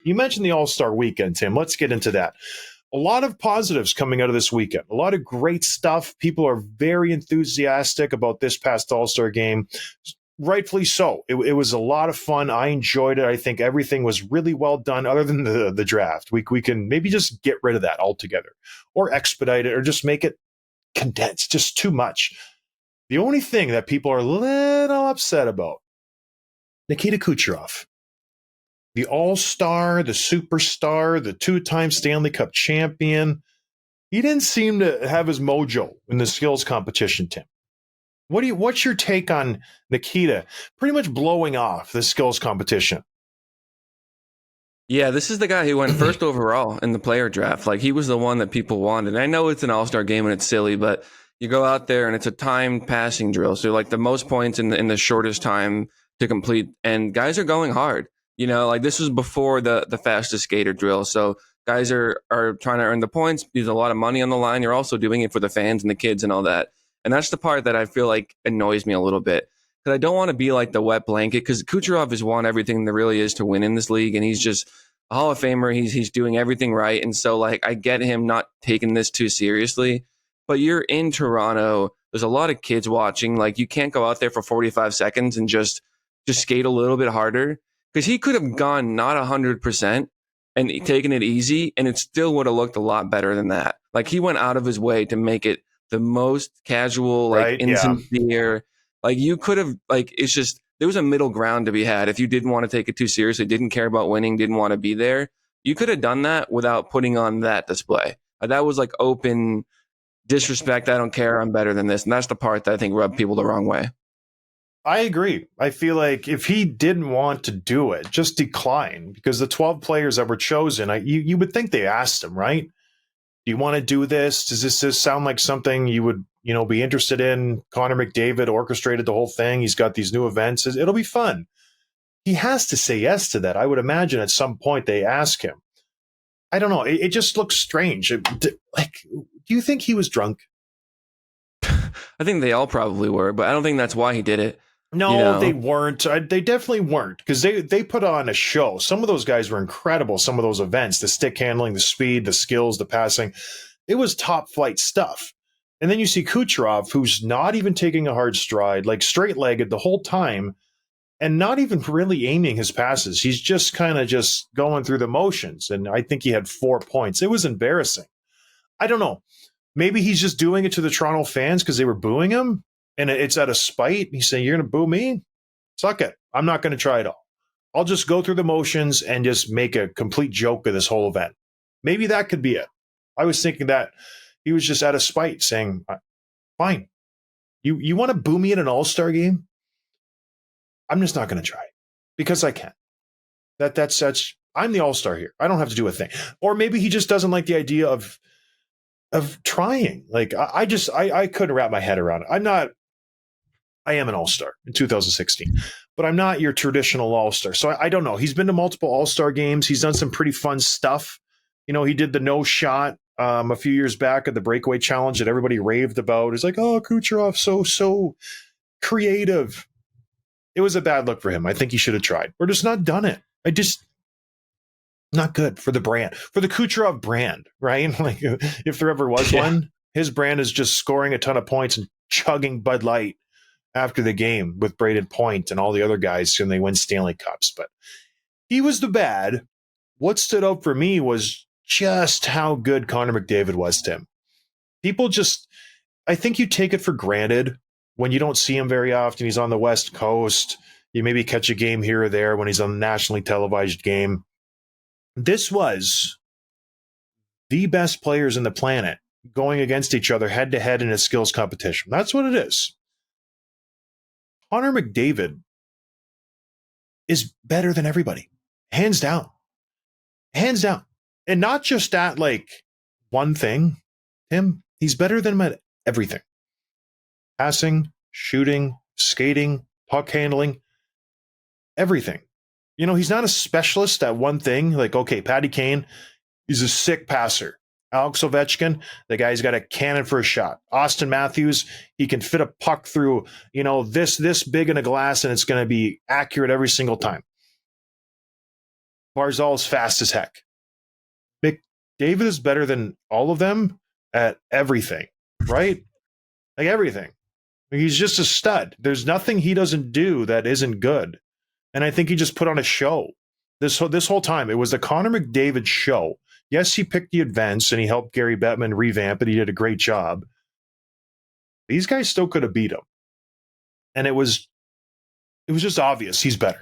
You mentioned the All-Star weekend, Tim. Let's get into that. A lot of positives coming out of this weekend. A lot of great stuff. People are very enthusiastic about this past All-Star game. Rightfully so. It was a lot of fun. I enjoyed it. I think everything was really well done, other than the draft. We can maybe just get rid of that altogether, or expedite it, or just make it condensed. Just too much. The only thing that people are a little upset about, Nikita Kucherov, the all-star, the superstar, the two-time Stanley Cup champion. He didn't seem to have his mojo in the skills competition, Tim. What's your take on Nikita pretty much blowing off the skills competition? Yeah, this is the guy who went first overall in the player draft. Like, he was the one that people wanted. And I know it's an all-star game and it's silly, but you go out there and it's a timed passing drill. So like the most points in the shortest time to complete, and guys are going hard. You know, like this was before the fastest skater drill. So guys are trying to earn the points. There's a lot of money on the line. You're also doing it for the fans and the kids and all that. And that's the part that I feel like annoys me a little bit. Because I don't want to be like the wet blanket, because Kucherov has won everything there really is to win in this league. And he's just a Hall of Famer. He's doing everything right. And so like I get him not taking this too seriously. But you're in Toronto. There's a lot of kids watching. Like, you can't go out there for 45 seconds and just skate a little bit harder, because he could have gone not 100% and taken it easy, and it still would have looked a lot better than that. Like, he went out of his way to make it the most casual, like, Right? insincere. Like, you could have, like, it's just, there was a middle ground to be had. If you didn't want to take it too seriously, didn't care about winning, didn't want to be there, you could have done that without putting on that display. That was like open disrespect. I don't care. I'm better than this. And that's the part that I think rubbed people the wrong way. I agree. I feel like if he didn't want to do it, just decline, because the 12 players that were chosen, you would think they asked him, right? Do you want to do this? Does this sound like something you would, be interested in? Connor McDavid orchestrated the whole thing. He's got these new events. It'll be fun. He has to say yes to that. I would imagine at some point they ask him. I don't know. It just looks strange. Do you think he was drunk? I think they all probably were, but I don't think that's why he did it. No, they weren't. They definitely weren't, because they put on a show. Some of those guys were incredible. Some of those events, the stick handling, the speed, the skills, the passing, it was top flight stuff. And then you see Kucherov, who's not even taking a hard stride, like straight-legged the whole time, and not even really aiming his passes. He's just kind of just going through the motions. And I think he had 4 points. It was embarrassing. I don't know. Maybe he's just doing it to the Toronto fans because they were booing him, and it's out of spite. He's saying, "You're going to boo me? Suck it. I'm not going to try it all. I'll just go through the motions and just make a complete joke of this whole event." Maybe that could be it. I was thinking that he was just out of spite, saying, "Fine. You want to boo me in an all-star game? I'm just not going to try it because I can. That's such. I'm the all-star here. I don't have to do a thing." Or maybe he just doesn't like the idea of trying. Like, I couldn't wrap my head around it. I am an all-star in 2016, but I'm not your traditional all-star. So I don't know. He's been to multiple all-star games. He's done some pretty fun stuff. He did the no shot a few years back at the breakaway challenge that everybody raved about. It's like, oh, Kucherov, so creative. It was a bad look for him. I think he should have tried, or just not done it. Not good for the brand, for the Kucherov brand, right? Like, if there ever was one, his brand is just scoring a ton of points and chugging Bud Light after the game with Braden Point and all the other guys when they win Stanley Cups. But he was the bad. What stood out for me was just how good Connor McDavid was, Tim. People I think you take it for granted when you don't see him very often. He's on the West Coast. You maybe catch a game here or there when he's on a nationally televised game. This was the best players in the planet going against each other head to head in a skills competition. That's what it is. Connor McDavid is better than everybody. Hands down. Hands down. And not just at like one thing, Tim. He's better than him at everything. Passing, shooting, skating, puck handling, everything. He's not a specialist at one thing. Like, okay, Patty Kane, he's a sick passer. Alex Ovechkin, the guy's got a cannon for a shot. Austin Matthews, he can fit a puck through, this big in a glass, and it's going to be accurate every single time. Barzal's fast as heck. McDavid is better than all of them at everything, right? Like everything. He's just a stud. There's nothing he doesn't do that isn't good. And I think he just put on a show. This whole time, it was the Connor McDavid show. Yes, he picked the events and he helped Gary Bettman revamp it. He did a great job. These guys still could have beat him. And it was just obvious he's better.